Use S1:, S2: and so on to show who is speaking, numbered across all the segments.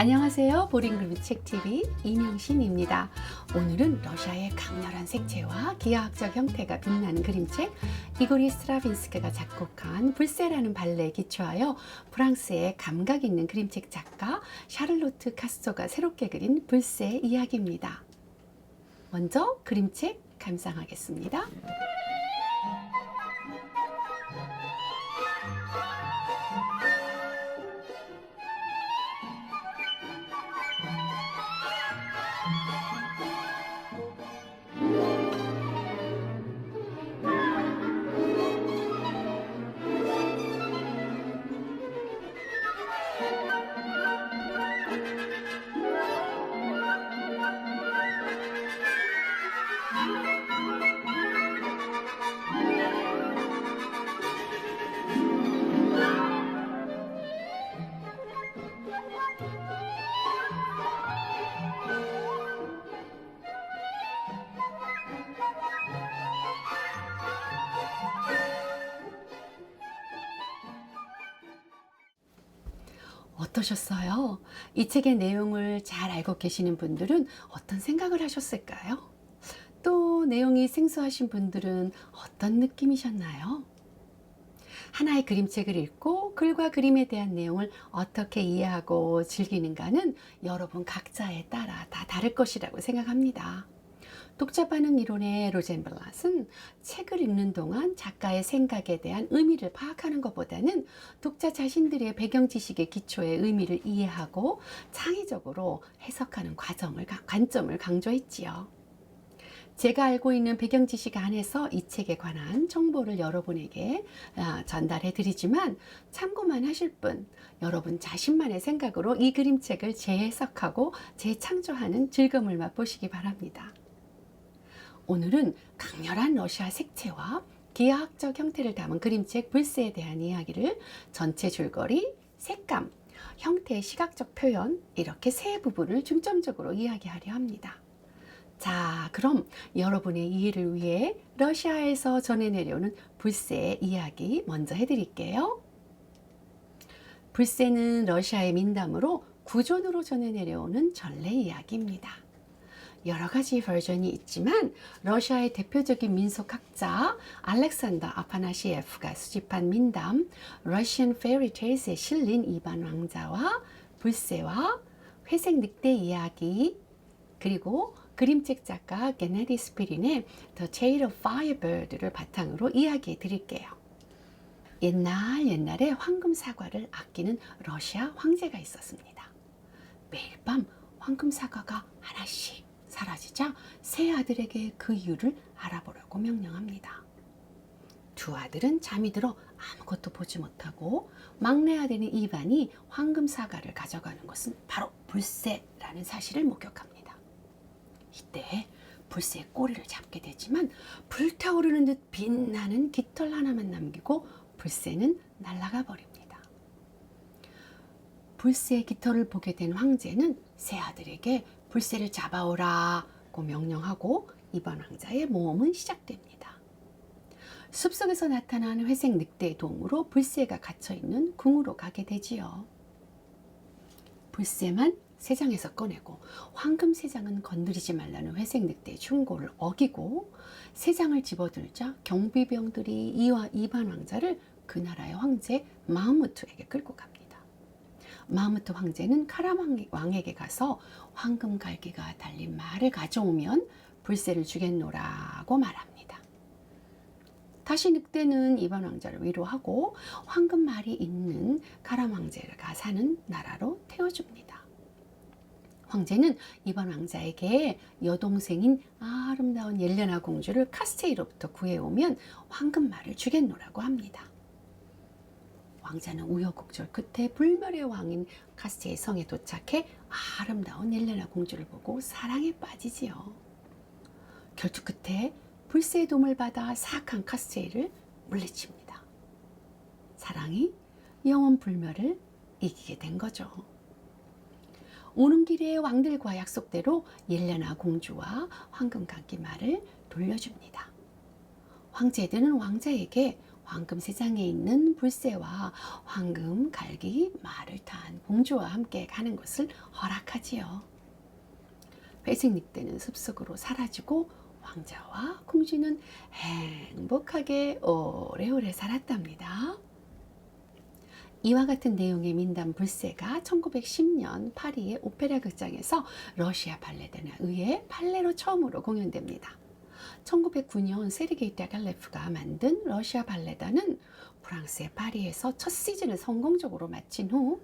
S1: 안녕하세요. 보링그림책TV 이명신입니다. 오늘은 러시아의 강렬한 색채와 기하학적 형태가 빛나는 그림책 이고리 스트라빈스키가 작곡한 불세라는 발레에 기초하여 프랑스의 감각 있는 그림책 작가 샤를로트 카스토가 새롭게 그린 불세 이야기입니다. 먼저 그림책 감상하겠습니다. 어떠셨어요? 이 책의 내용을 잘 알고 계시는 분들은 어떤 생각을 하셨을까요? 또 내용이 생소하신 분들은 어떤 느낌이셨나요? 하나의 그림책을 읽고 글과 그림에 대한 내용을 어떻게 이해하고 즐기는가는 여러분 각자에 따라 다 다를 것이라고 생각합니다. 독자 반응 이론의 로젠블랏은 책을 읽는 동안 작가의 생각에 대한 의미를 파악하는 것보다는 독자 자신들의 배경 지식의 기초의 의미를 이해하고 창의적으로 해석하는 관점을 강조했지요. 제가 알고 있는 배경 지식 안에서 이 책에 관한 정보를 여러분에게 전달해 드리지만 참고만 하실 뿐 여러분 자신만의 생각으로 이 그림책을 재해석하고 재창조하는 즐거움을 맛보시기 바랍니다. 오늘은 강렬한 러시아 색채와 기하학적 형태를 담은 그림책 불세에 대한 이야기를 전체 줄거리, 색감, 형태의 시각적 표현 이렇게 세 부분을 중점적으로 이야기하려 합니다. 자, 그럼 여러분의 이해를 위해 러시아에서 전해 내려오는 불세의 이야기 먼저 해드릴게요. 불세는 러시아의 민담으로 구존으로 전해 내려오는 전래 이야기입니다. 여러 가지 버전이 있지만 러시아의 대표적인 민속학자 알렉산더 아파나시예프가 수집한 민담 Russian Fairy Tales에 실린 이반 왕자와 불세와 회색 늑대 이야기 그리고 그림책 작가 게나디 스피린의 The Tale of Firebird를 바탕으로 이야기해 드릴게요. 옛날에 황금 사과를 아끼는 러시아 황제가 있었습니다. 매일 밤 황금 사과가 하나씩 사라지자 세 아들에게 그 이유를 알아보라고 명령합니다. 두 아들은 잠이 들어 아무것도 보지 못하고 막내 아들인 이반이 황금 사과를 가져가는 것은 바로 불세라는 사실을 목격합니다. 이때 불세의 꼬리를 잡게 되지만 불타오르는 듯 빛나는 깃털 하나만 남기고 불세는 날아가 버립니다. 불세의 깃털을 보게 된 황제는 세 아들에게 불세를 잡아오라고 명령하고 이반 왕자의 모험은 시작됩니다. 숲속에서 나타난 회색 늑대의 도움으로 불세가 갇혀있는 궁으로 가게 되지요. 불세만 새장에서 꺼내고 황금 새장은 건드리지 말라는 회색 늑대의 충고를 어기고 새장을 집어들자 경비병들이 이반 왕자를 그 나라의 황제 마흐무트에게 끌고 갑니다. 마흐무트 황제는 카람 왕에게 가서 황금 갈기가 달린 말을 가져오면 불세를 주겠노라고 말합니다. 다시 늑대는 이반 왕자를 위로하고 황금 말이 있는 카람 왕제가 사는 나라로 태워줍니다. 황제는 이반 왕자에게 여동생인 아름다운 옐레나 공주를 카스테이로부터 구해오면 황금 말을 주겠노라고 합니다. 왕자는 우여곡절 끝에 불멸의 왕인 카스테이 성에 도착해 아름다운 옐레나 공주를 보고 사랑에 빠지지요. 결투 끝에 불세의 도움을 받아 사악한 카스테이를 물리칩니다. 사랑이 영원 불멸을 이기게 된 거죠. 오는 길에 왕들과 약속대로 옐레나 공주와 황금 감기말을 돌려줍니다. 황제들은 왕자에게 황금세장에 있는 불새와 황금, 갈기, 말을 탄 공주와 함께 가는 것을 허락하지요. 회색 늑대는 숲속으로 사라지고 왕자와 공주는 행복하게 오래오래 살았답니다. 이와 같은 내용의 민담 불새가 1910년 파리의 오페라 극장에서 러시아 발레단에 의해 발레로 처음으로 공연됩니다. 1909년 세르게이 다갈레프가 만든 러시아 발레단은 프랑스의 파리에서 첫 시즌을 성공적으로 마친 후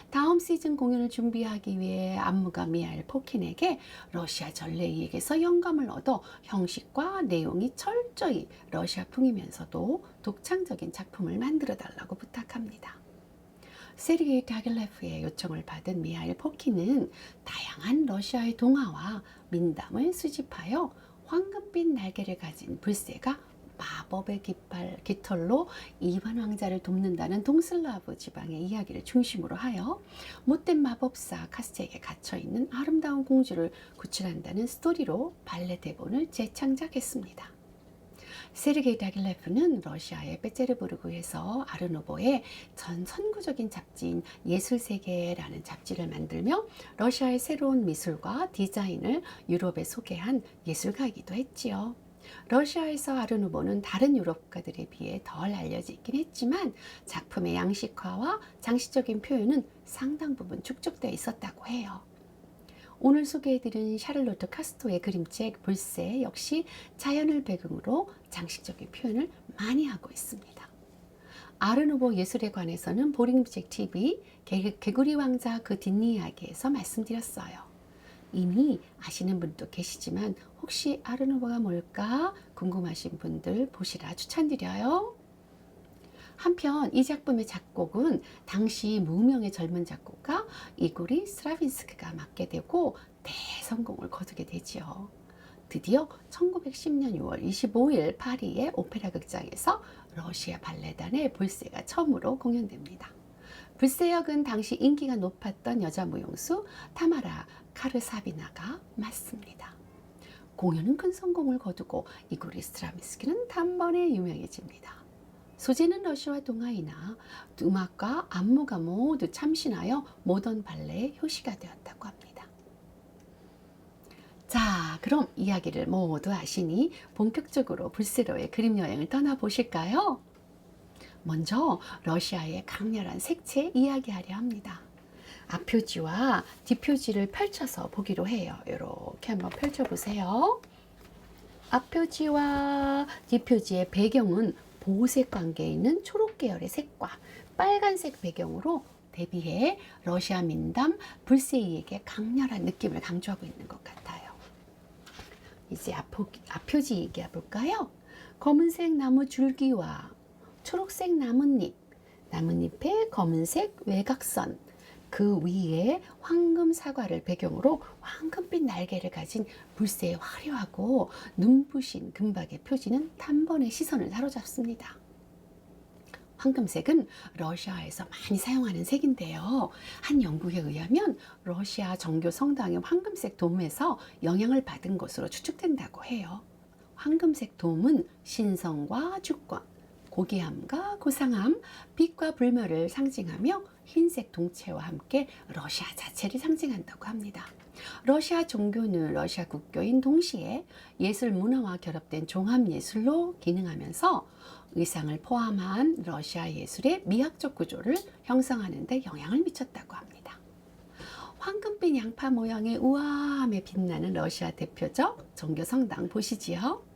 S1: 다음 시즌 공연을 준비하기 위해 안무가 미하일 포킨에게 러시아 전래이에게서 영감을 얻어 형식과 내용이 철저히 러시아풍이면서도 독창적인 작품을 만들어 달라고 부탁합니다. 세르게이 다길레프의 요청을 받은 미하일 포킨은 다양한 러시아의 동화와 민담을 수집하여 황금빛 날개를 가진 불새가 마법의 깃털로 이반 왕자를 돕는다는 동슬라브 지방의 이야기를 중심으로 하여 못된 마법사 카스에게 갇혀있는 아름다운 공주를 구출한다는 스토리로 발레 대본을 재창작했습니다. 세르게이 다길레프는 러시아의 페테르부르크에서 아르노보의 전 선구적인 잡지인 예술세계라는 잡지를 만들며 러시아의 새로운 미술과 디자인을 유럽에 소개한 예술가이기도 했지요. 러시아에서 아르누보는 다른 유럽가들에 비해 덜 알려져 있긴 했지만 작품의 양식화와 장시적인 표현은 상당 부분 축적되어 있었다고 해요. 오늘 소개해드린 샤를로트 카스토의 그림책 불새 역시 자연을 배경으로 장식적인 표현을 많이 하고 있습니다. 아르누보 예술에 관해서는 보링책 TV 개구리 왕자 그 뒷이야기에서 말씀드렸어요. 이미 아시는 분도 계시지만 혹시 아르누보가 뭘까 궁금하신 분들 보시라 추천드려요. 한편 이 작품의 작곡은 당시 무명의 젊은 작곡가 이고리 스트라빈스키가 맡게 되고 대성공을 거두게 되지요. 드디어 1910년 6월 25일 파리의 오페라 극장에서 러시아 발레단의 불새가 처음으로 공연됩니다. 불새 역은 당시 인기가 높았던 여자 무용수 타마라 카르사비나가 맡습니다. 공연은 큰 성공을 거두고 이고리 스트라빈스키는 단번에 유명해집니다. 소재는 러시아 동화이나 음악과 안무가 모두 참신하여 모던 발레의 효시가 되었다고 합니다. 자, 그럼 이야기를 모두 아시니 본격적으로 불새로의 그림 여행을 떠나보실까요? 먼저 러시아의 강렬한 색채 이야기하려 합니다. 앞표지와 뒷표지를 펼쳐서 보기로 해요. 이렇게 한번 펼쳐보세요. 앞표지와 뒷표지의 배경은 보호색 관계에 있는 초록 계열의 색과 빨간색 배경으로 대비해 러시아 민담 불새이에게 강렬한 느낌을 강조하고 있는 것 같아요. 이제 앞표지 얘기해 볼까요? 검은색 나무 줄기와 초록색 나뭇잎, 나뭇잎의 검은색 외곽선, 그 위에 황금 사과를 배경으로 황금빛 날개를 가진 불새의 화려하고 눈부신 금박의 표지는 단번에 시선을 사로잡습니다. 황금색은 러시아에서 많이 사용하는 색인데요. 한 연구에 의하면 러시아 정교 성당의 황금색 돔에서 영향을 받은 것으로 추측된다고 해요. 황금색 돔은 신성과 주권, 고귀함과 고상함, 빛과 불멸을 상징하며 흰색 동체와 함께 러시아 자체를 상징한다고 합니다. 러시아 종교는 러시아 국교인 동시에 예술 문화와 결합된 종합예술로 기능하면서 의상을 포함한 러시아 예술의 미학적 구조를 형성하는 데 영향을 미쳤다고 합니다. 황금빛 양파 모양의 우아함에 빛나는 러시아 대표적 종교 성당 보시지요?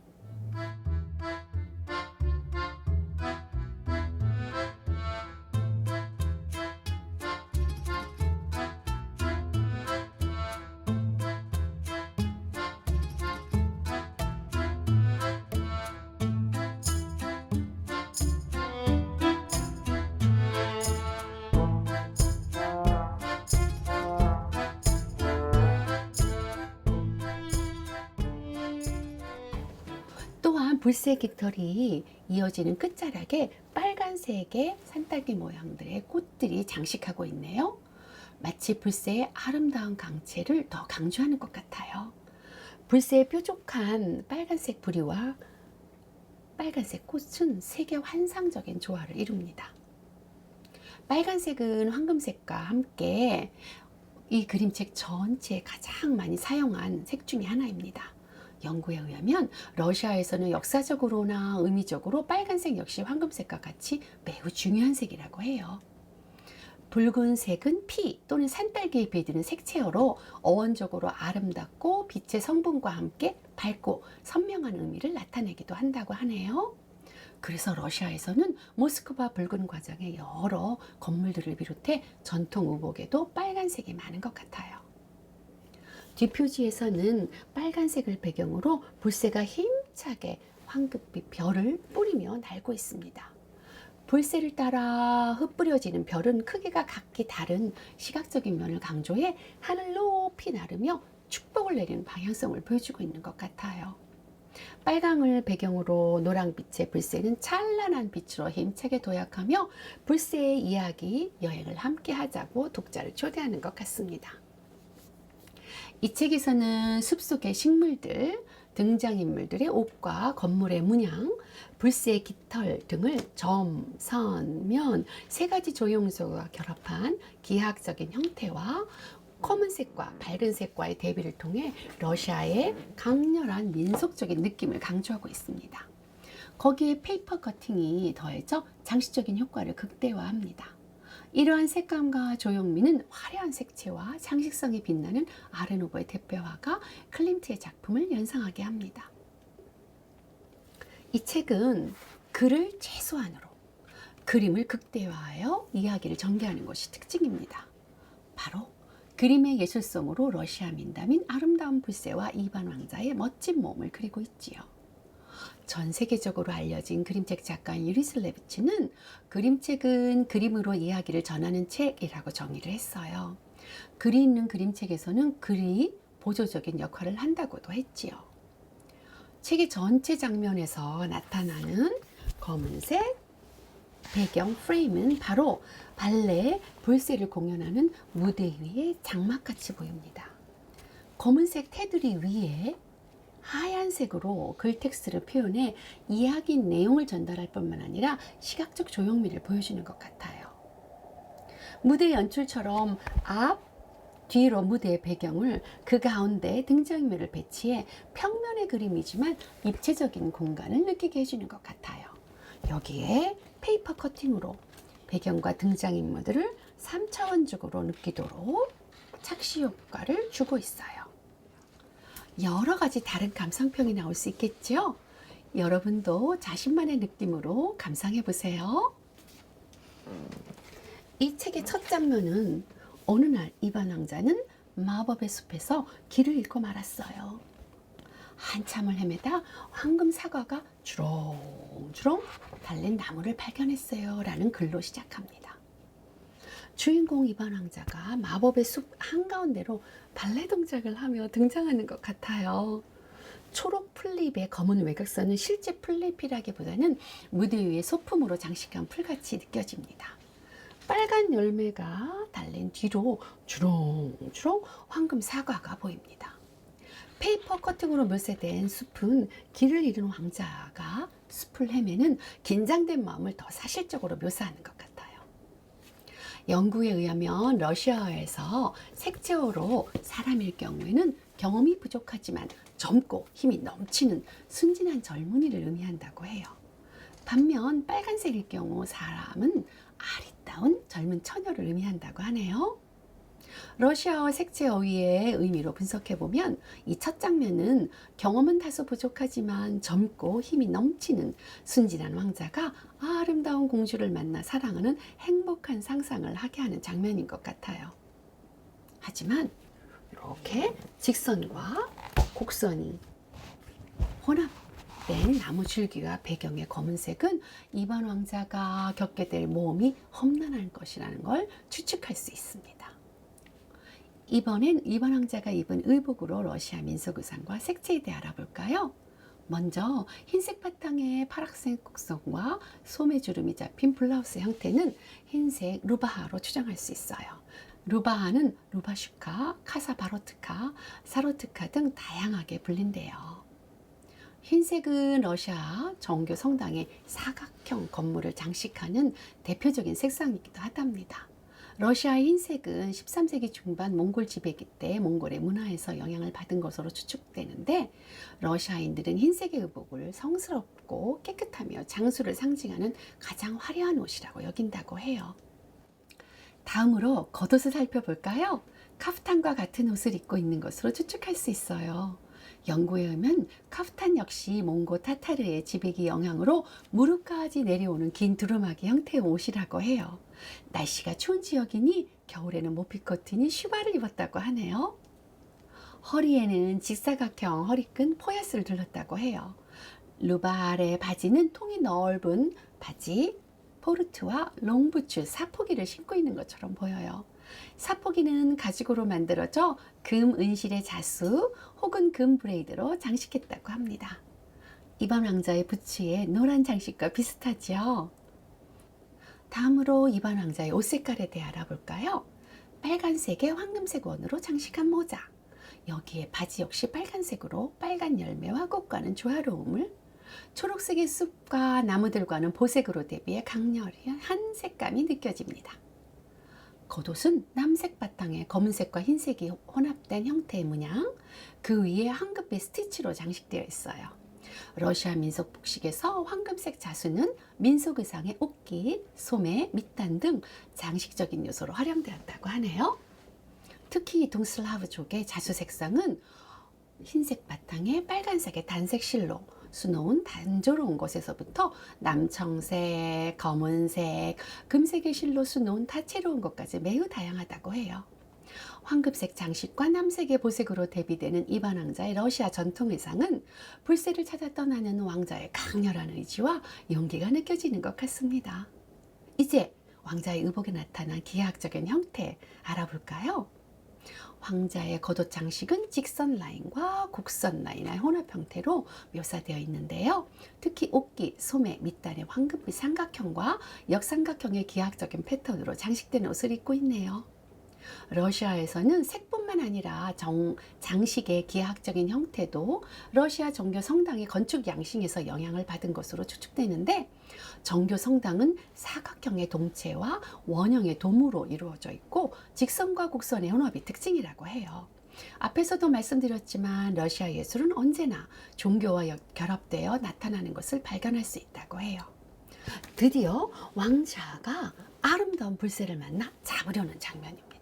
S1: 또한 불새 깃털이 이어지는 끝자락에 빨간색의 산딸기 모양들의 꽃들이 장식하고 있네요. 마치 불새의 아름다운 강체를 더 강조하는 것 같아요. 불새의 뾰족한 빨간색 부리와 빨간색 꽃은 색의 환상적인 조화를 이룹니다. 빨간색은 황금색과 함께 이 그림책 전체에 가장 많이 사용한 색 중에 하나입니다. 연구에 의하면 러시아에서는 역사적으로나 의미적으로 빨간색 역시 황금색과 같이 매우 중요한 색이라고 해요. 붉은색은 피 또는 산딸기에 비드는 색채어로 어원적으로 아름답고 빛의 성분과 함께 밝고 선명한 의미를 나타내기도 한다고 하네요. 그래서 러시아에서는 모스크바 붉은 과정의 여러 건물들을 비롯해 전통 의복에도 빨간색이 많은 것 같아요. 뒷표지에서는 빨간색을 배경으로 불새가 힘차게 황급히 별을 뿌리며 날고 있습니다. 불새를 따라 흩뿌려지는 별은 크기가 각기 다른 시각적인 면을 강조해 하늘 높이 나르며 축복을 내리는 방향성을 보여주고 있는 것 같아요. 빨강을 배경으로 노랑빛의 불새는 찬란한 빛으로 힘차게 도약하며 불새의 이야기, 여행을 함께 하자고 독자를 초대하는 것 같습니다. 이 책에서는 숲속의 식물들, 등장인물들의 옷과 건물의 문양, 불새의 깃털 등을 점, 선, 면 세 가지 조형조가 결합한 기하학적인 형태와 검은색과 밝은색과의 대비를 통해 러시아의 강렬한 민속적인 느낌을 강조하고 있습니다. 거기에 페이퍼 커팅이 더해져 장식적인 효과를 극대화합니다. 이러한 색감과 조형미는 화려한 색채와 장식성이 빛나는 아르누보의 대표화가 클림트의 작품을 연상하게 합니다. 이 책은 글을 최소한으로 그림을 극대화하여 이야기를 전개하는 것이 특징입니다. 바로 그림의 예술성으로 러시아 민담인 아름다운 불새와 이반 왕자의 멋진 몸을 그리고 있지요. 전 세계적으로 알려진 그림책 작가인 유리슬레비치는 그림책은 그림으로 이야기를 전하는 책이라고 정의를 했어요. 글이 있는 그림책에서는 글이 보조적인 역할을 한다고도 했지요. 책의 전체 장면에서 나타나는 검은색 배경 프레임은 바로 발레 불새를 공연하는 무대 위의 장막같이 보입니다. 검은색 테두리 위에 하얀색으로 글 텍스트를 표현해 이야기 내용을 전달할 뿐만 아니라 시각적 조형미를 보여주는 것 같아요. 무대 연출처럼 앞, 뒤로 무대의 배경을 그 가운데 등장인물을 배치해 평면의 그림이지만 입체적인 공간을 느끼게 해주는 것 같아요. 여기에 페이퍼 커팅으로 배경과 등장인물들을 3차원적으로 느끼도록 착시 효과를 주고 있어요. 여러 가지 다른 감상평이 나올 수 있겠죠? 여러분도 자신만의 느낌으로 감상해 보세요. 이 책의 첫 장면은 어느 날 이반 왕자는 마법의 숲에서 길을 잃고 말았어요. 한참을 헤매다 황금 사과가 주렁주렁 달린 나무를 발견했어요. 라는 글로 시작합니다. 주인공 이반 왕자가 마법의 숲 한가운데로 발레 동작을 하며 등장하는 것 같아요. 초록 풀잎의 검은 외곽선은 실제 풀잎이라기보다는 무대 위에 소품으로 장식한 풀같이 느껴집니다. 빨간 열매가 달린 뒤로 주렁주렁 황금 사과가 보입니다. 페이퍼 커팅으로 묘사된 숲은 길을 잃은 왕자가 숲을 헤매는 긴장된 마음을 더 사실적으로 묘사하는 것 같아요. 연구에 의하면 러시아에서 색채어로 사람일 경우에는 경험이 부족하지만 젊고 힘이 넘치는 순진한 젊은이를 의미한다고 해요. 반면 빨간색일 경우 사람은 아리따운 젊은 처녀를 의미한다고 하네요. 러시아어 색채 어휘의 의미로 분석해보면 이 첫 장면은 경험은 다소 부족하지만 젊고 힘이 넘치는 순진한 왕자가 아름다운 공주를 만나 사랑하는 행복한 상상을 하게 하는 장면인 것 같아요. 하지만 이렇게 직선과 곡선이 혼합된 나무 줄기와 배경의 검은색은 이반 왕자가 겪게 될 모험이 험난할 것이라는 걸 추측할 수 있습니다. 이번엔 이반 왕자가 입은 의복으로 러시아 민속 의상과 색채에 대해 알아볼까요? 먼저 흰색 바탕에 파란색 곡선과 소매 주름이 잡힌 블라우스 형태는 흰색 루바하로 추정할 수 있어요. 루바하는 루바슈카, 카사바로트카, 사로트카 등 다양하게 불린대요. 흰색은 러시아 정교 성당의 사각형 건물을 장식하는 대표적인 색상이기도 하답니다. 러시아의 흰색은 13세기 중반 몽골 지배기 때 몽골의 문화에서 영향을 받은 것으로 추측되는데, 러시아인들은 흰색의 의복을 성스럽고 깨끗하며 장수를 상징하는 가장 화려한 옷이라고 여긴다고 해요. 다음으로 겉옷을 살펴볼까요? 카프탄과 같은 옷을 입고 있는 것으로 추측할 수 있어요. 연구에 의하면 카프탄 역시 몽고 타타르의 지배기 영향으로 무릎까지 내려오는 긴 두루마기 형태의 옷이라고 해요. 날씨가 추운 지역이니 겨울에는 모피코트니 슈바를 입었다고 하네요. 허리에는 직사각형 허리끈 포야스를 둘렀다고 해요. 루발의 바지는 통이 넓은 바지, 포르트와 롱부츠, 사포기를 신고 있는 것처럼 보여요. 사포기는 가죽으로 만들어져 금 은실의 자수 혹은 금 브레이드로 장식했다고 합니다. 이반 왕자의 부츠의 노란 장식과 비슷하죠? 다음으로 이반 왕자의 옷 색깔에 대해 알아볼까요? 빨간색에 황금색 원으로 장식한 모자, 여기에 바지 역시 빨간색으로 빨간 열매와 꽃과는 조화로움을, 초록색의 숲과 나무들과는 보색으로 대비해 강렬한 색감이 느껴집니다. 겉옷은 남색 바탕에 검은색과 흰색이 혼합된 형태의 문양, 그 위에 황금빛 스티치로 장식되어 있어요. 러시아 민속 복식에서 황금색 자수는 민속 의상의 옷깃, 소매, 밑단 등 장식적인 요소로 활용되었다고 하네요. 특히 동슬라브족의 자수 색상은 흰색 바탕에 빨간색의 단색 실로 수놓은 단조로운 것에서부터 남청색, 검은색, 금색의 실로 수놓은 다채로운 것까지 매우 다양하다고 해요. 황금색 장식과 남색의 보색으로 대비되는 이반 왕자의 러시아 전통 의상은 불세를 찾아 떠나는 왕자의 강렬한 의지와 용기가 느껴지는 것 같습니다. 이제 왕자의 의복에 나타난 기하학적인 형태 알아볼까요? 황자의 겉옷 장식은 직선 라인과 곡선 라인의 혼합 형태로 묘사되어 있는데요. 특히 옷깃, 소매, 밑단의 황금빛 삼각형과 역삼각형의 기하학적인 패턴으로 장식된 옷을 입고 있네요. 러시아에서는 색뿐만 아니라 장식의 기하학적인 형태도 러시아 정교 성당의 건축 양식에서 영향을 받은 것으로 추측되는데, 정교 성당은 사각형의 동체와 원형의 도무로 이루어져 있고 직선과 곡선의 혼합이 특징이라고 해요. 앞에서도 말씀드렸지만 러시아 예술은 언제나 종교와 결합되어 나타나는 것을 발견할 수 있다고 해요. 드디어 왕자가 아름다운 불새를 만나 잡으려는 장면입니다.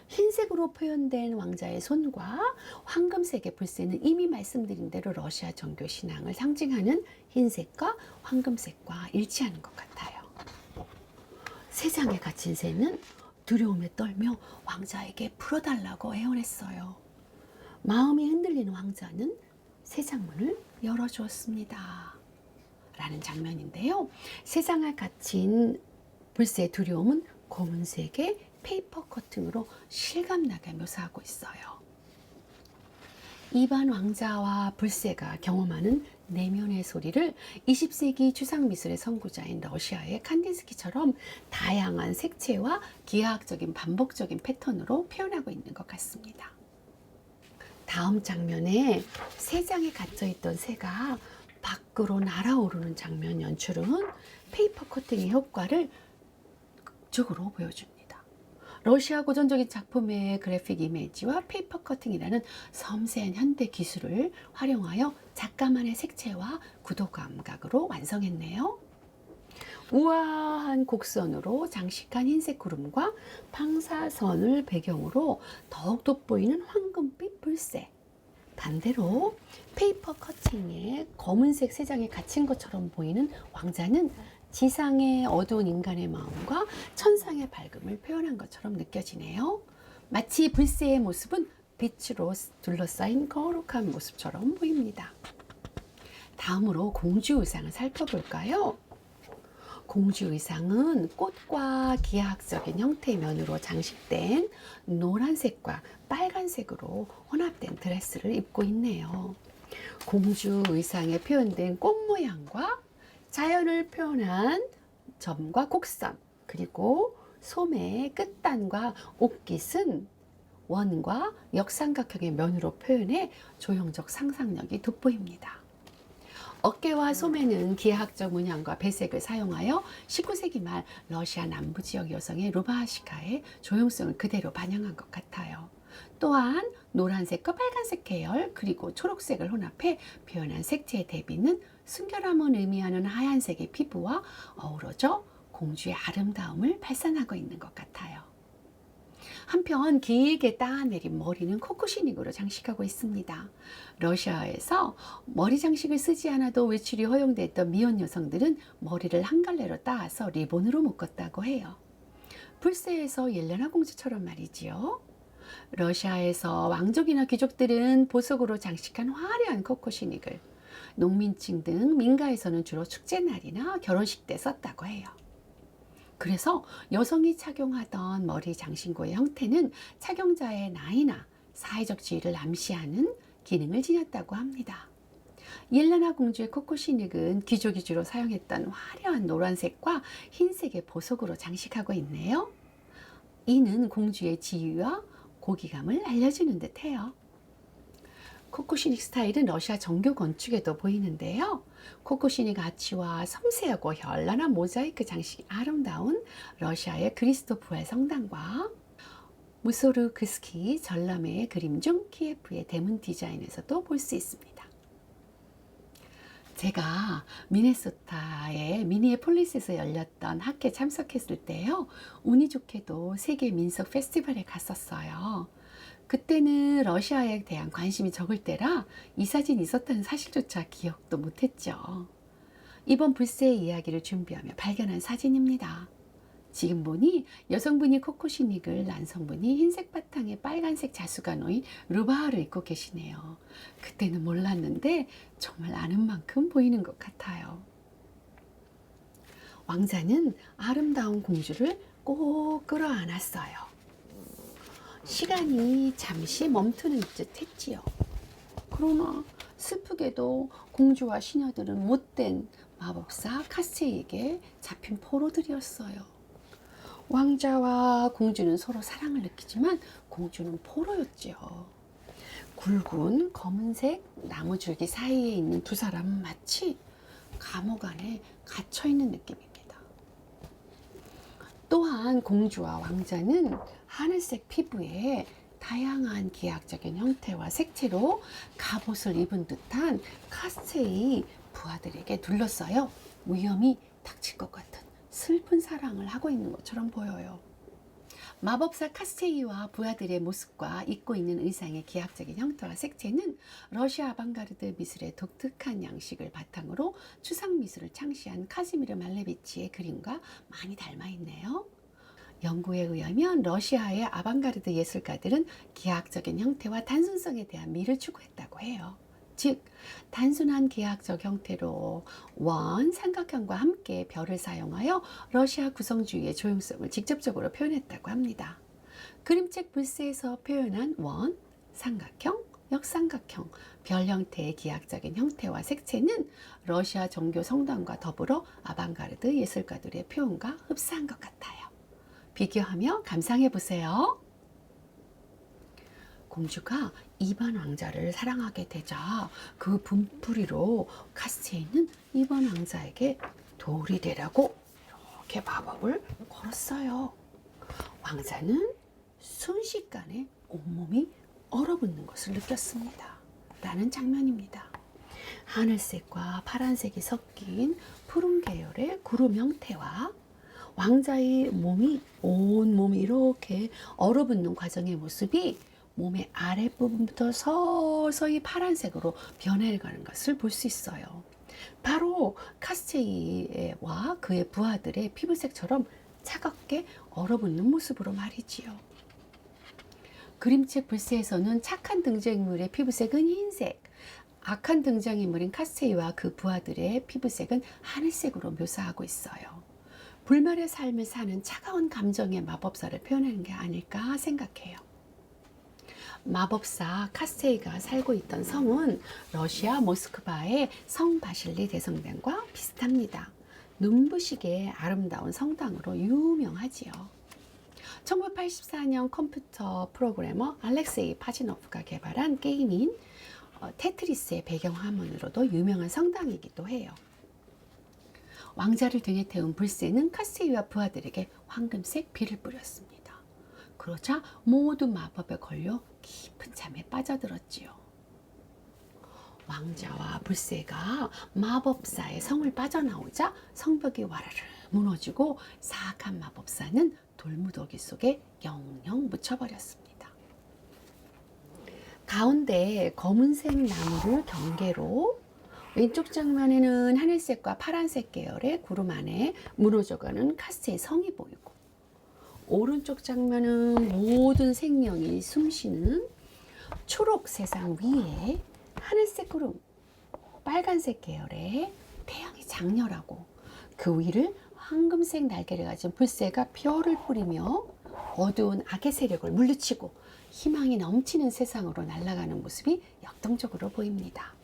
S1: 흰색으로 표현된 왕자의 손과 황금색의 불새는 이미 말씀드린 대로 러시아 정교 신앙을 상징하는 흰색과 황금색과 일치하는 것 같아요. 세상에 갇힌 새는 두려움에 떨며 왕자에게 풀어달라고 애원했어요. 마음이 흔들리는 왕자는 세상문을 열어주었습니다. 라는 장면인데요. 세상에 갇힌 불새의 두려움은 검은색의 페이퍼 커팅으로 실감나게 묘사하고 있어요. 이반 왕자와 불새가 경험하는 내면의 소리를 20세기 추상미술의 선구자인 러시아의 칸디스키처럼 다양한 색채와 기하학적인 반복적인 패턴으로 표현하고 있는 것 같습니다. 다음 장면에 세 장에 갇혀있던 새가 밖으로 날아오르는 장면 연출은 페이퍼 커팅의 효과를 극적으로 보여줍니다. 러시아 고전적인 작품의 그래픽 이미지와 페이퍼 커팅이라는 섬세한 현대 기술을 활용하여 작가만의 색채와 구도 감각으로 완성했네요. 우아한 곡선으로 장식한 흰색 구름과 방사선을 배경으로 더욱 돋보이는 황금빛 불새, 반대로 페이퍼 커팅에 검은색 세 장에 갇힌 것처럼 보이는 왕자는 지상의 어두운 인간의 마음과 천상의 밝음을 표현한 것처럼 느껴지네요. 마치 불새의 모습은 빛으로 둘러싸인 거룩한 모습처럼 보입니다. 다음으로 공주 의상을 살펴볼까요? 공주 의상은 꽃과 기하학적인 형태의 면으로 장식된 노란색과 빨간색으로 혼합된 드레스를 입고 있네요. 공주 의상에 표현된 꽃 모양과 자연을 표현한 점과 곡선, 그리고 소매의 끝단과 옷깃은 원과 역삼각형의 면으로 표현해 조형적 상상력이 돋보입니다. 어깨와 소매는 기하학적 문양과 배색을 사용하여 19세기 말 러시아 남부 지역 여성의 루바시카의 조형성을 그대로 반영한 것 같아요. 또한 노란색과 빨간색 계열 그리고 초록색을 혼합해 표현한 색채의 대비는 순결함을 의미하는 하얀색의 피부와 어우러져 공주의 아름다움을 발산하고 있는 것 같아요. 한편 길게 따내린 머리는 코코시닉으로 장식하고 있습니다. 러시아에서 머리 장식을 쓰지 않아도 외출이 허용됐던 미혼 여성들은 머리를 한 갈래로 따서 리본으로 묶었다고 해요. 불세에서 옐레나 공주처럼 말이지요. 러시아에서 왕족이나 귀족들은 보석으로 장식한 화려한 코코시닉을, 농민층 등 민가에서는 주로 축제날이나 결혼식 때 썼다고 해요. 그래서 여성이 착용하던 머리 장신구의 형태는 착용자의 나이나 사회적 지위를 암시하는 기능을 지녔다고 합니다. 옐레나 공주의 코코시닉은 귀족이 주로 사용했던 화려한 노란색과 흰색의 보석으로 장식하고 있네요. 이는 공주의 지위와 고귀감을 알려주는 듯해요. 코코시닉 스타일은 러시아 정교 건축에도 보이는데요. 코코시닉 아치와 섬세하고 현란한 모자이크 장식이 아름다운 러시아의 그리스도 부활 성당과 무소르크스키 전람회의 그림 중 키예프의 대문 디자인에서도 볼 수 있습니다. 제가 미네소타의 미니애폴리스에서 열렸던 학회에 참석했을 때요. 운이 좋게도 세계 민속 페스티벌에 갔었어요. 그때는 러시아에 대한 관심이 적을 때라 이 사진이 있었다는 사실조차 기억도 못했죠. 이번 불새의 이야기를 준비하며 발견한 사진입니다. 지금 보니 여성분이 코코시닉을, 남성분이 흰색 바탕에 빨간색 자수가 놓인 루바를 입고 계시네요. 그때는 몰랐는데 정말 아는 만큼 보이는 것 같아요. 왕자는 아름다운 공주를 꼭 끌어안았어요. 시간이 잠시 멈추는 듯 했지요. 그러나 슬프게도 공주와 시녀들은 못된 마법사 카스에게 잡힌 포로들이었어요. 왕자와 공주는 서로 사랑을 느끼지만 공주는 포로였지요. 굵은 검은색 나무줄기 사이에 있는 두 사람은 마치 감옥 안에 갇혀있는 느낌입니다. 또한 공주와 왕자는 하늘색 피부에 다양한 기하학적인 형태와 색채로 갑옷을 입은 듯한 카스테이 부하들에게 둘러싸여 위험이 닥칠 것 같은 슬픈 사랑을 하고 있는 것처럼 보여요. 마법사 카스테이와 부하들의 모습과 입고 있는 의상의 기하학적인 형태와 색채는 러시아 아방가르드 미술의 독특한 양식을 바탕으로 추상 미술을 창시한 카즈미르 말레비치의 그림과 많이 닮아 있네요. 연구에 의하면 러시아의 아방가르드 예술가들은 기하학적인 형태와 단순성에 대한 미를 추구했다고 해요. 즉, 단순한 기하학적 형태로 원, 삼각형과 함께 별을 사용하여 러시아 구성주의의 조형성을 직접적으로 표현했다고 합니다. 그림책 불새에서 표현한 원, 삼각형, 역삼각형, 별 형태의 기하학적인 형태와 색채는 러시아 정교 성당과 더불어 아방가르드 예술가들의 표현과 흡사한 것 같아요. 비교하며 감상해 보세요. 공주가 이반 왕자를 사랑하게 되자 그 분풀이로 카스테이는 이반 왕자에게 돌이 되라고 이렇게 마법을 걸었어요. 왕자는 순식간에 온몸이 얼어붙는 것을 느꼈습니다. 라는 장면입니다. 하늘색과 파란색이 섞인 푸른 계열의 구름 형태와 왕자의 몸이 온몸이 이렇게 얼어붙는 과정의 모습이 몸의 아랫부분부터 서서히 파란색으로 변해가는 것을 볼 수 있어요. 바로 카스테이와 그의 부하들의 피부색처럼 차갑게 얼어붙는 모습으로 말이지요. 그림책 불새에서는 착한 등장인물의 피부색은 흰색, 악한 등장인물인 카스테이와 그 부하들의 피부색은 하늘색으로 묘사하고 있어요. 불멸의 삶을 사는 차가운 감정의 마법사를 표현하는 게 아닐까 생각해요. 마법사 카스테이가 살고 있던 성은 러시아 모스크바의 성 바실리 대성당과 비슷합니다. 눈부시게 아름다운 성당으로 유명하지요. 1984년 컴퓨터 프로그래머 알렉세이 파지노프가 개발한 게임인 테트리스의 배경화면으로도 유명한 성당이기도 해요. 왕자를 등에 태운 불새는 카스이와 부하들에게 황금색 비를 뿌렸습니다. 그러자 모두 마법에 걸려 깊은 잠에 빠져들었지요. 왕자와 불새가 마법사의 성을 빠져나오자 성벽이 와르르 무너지고 사악한 마법사는 돌무더기 속에 영영 묻혀버렸습니다. 가운데 검은색 나무를 경계로 왼쪽 장면에는 하늘색과 파란색 계열의 구름 안에 무너져가는 카스의 성이 보이고, 오른쪽 장면은 모든 생명이 숨쉬는 초록 세상 위에 하늘색 구름, 빨간색 계열의 태양이 장렬하고 그 위를 황금색 날개를 가진 불새가 별을 뿌리며 어두운 악의 세력을 물리치고 희망이 넘치는 세상으로 날아가는 모습이 역동적으로 보입니다.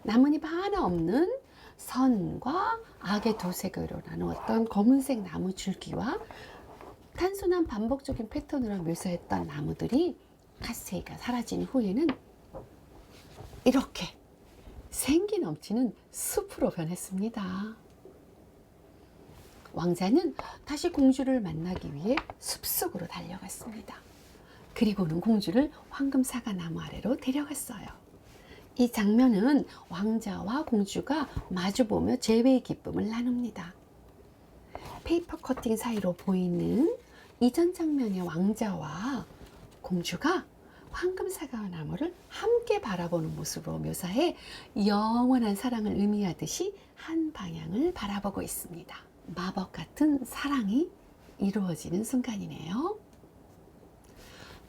S1: 나뭇잎 하나 없는 선과 악의 두 색으로 나누었던 검은색 나무 줄기와 단순한 반복적인 패턴으로 묘사했던 나무들이 카스이가 사라진 후에는 이렇게 생기 넘치는 숲으로 변했습니다. 왕자는 다시 공주를 만나기 위해 숲속으로 달려갔습니다. 그리고는 공주를 황금사과 나무 아래로 데려갔어요. 이 장면은 왕자와 공주가 마주보며 재회의 기쁨을 나눕니다. 페이퍼 커팅 사이로 보이는 이전 장면의 왕자와 공주가 황금사과 나무를 함께 바라보는 모습으로 묘사해 영원한 사랑을 의미하듯이 한 방향을 바라보고 있습니다. 마법 같은 사랑이 이루어지는 순간이네요.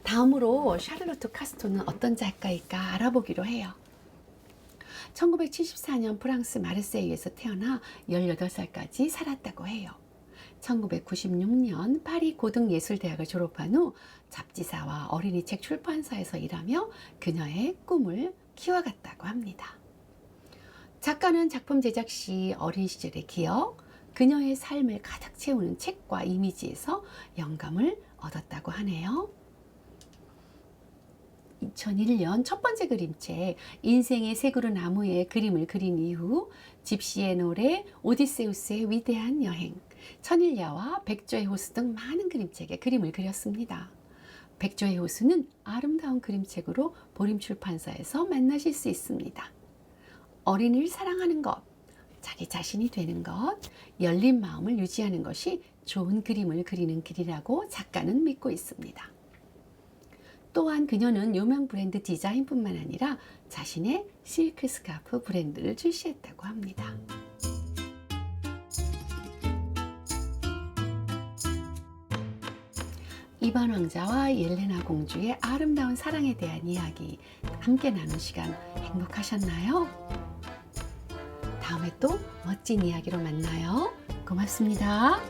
S1: 다음으로 샤를로트 카스토는 어떤 작가일까 알아보기로 해요. 1974년 프랑스 마르세유에서 태어나 18살까지 살았다고 해요. 1996년 파리 고등예술대학을 졸업한 후 잡지사와 어린이 책 출판사에서 일하며 그녀의 꿈을 키워갔다고 합니다. 작가는 작품 제작 시 어린 시절의 기억, 그녀의 삶을 가득 채우는 책과 이미지에서 영감을 얻었다고 하네요. 2001년 첫 번째 그림책 인생의 세 그루 나무에 그림을 그린 이후 집시의 노래, 오디세우스의 위대한 여행, 천일야와 백조의 호수 등 많은 그림책에 그림을 그렸습니다. 백조의 호수는 아름다운 그림책으로 보림 출판사에서 만나실 수 있습니다. 어린이를 사랑하는 것, 자기 자신이 되는 것, 열린 마음을 유지하는 것이 좋은 그림을 그리는 길이라고 작가는 믿고 있습니다. 또한 그녀는 유명 브랜드 디자인뿐만 아니라 자신의 실크 스카프 브랜드를 출시했다고 합니다. 이반 왕자와 옐레나 공주의 아름다운 사랑에 대한 이야기 함께 나눈 시간 행복하셨나요? 다음에 또 멋진 이야기로 만나요. 고맙습니다.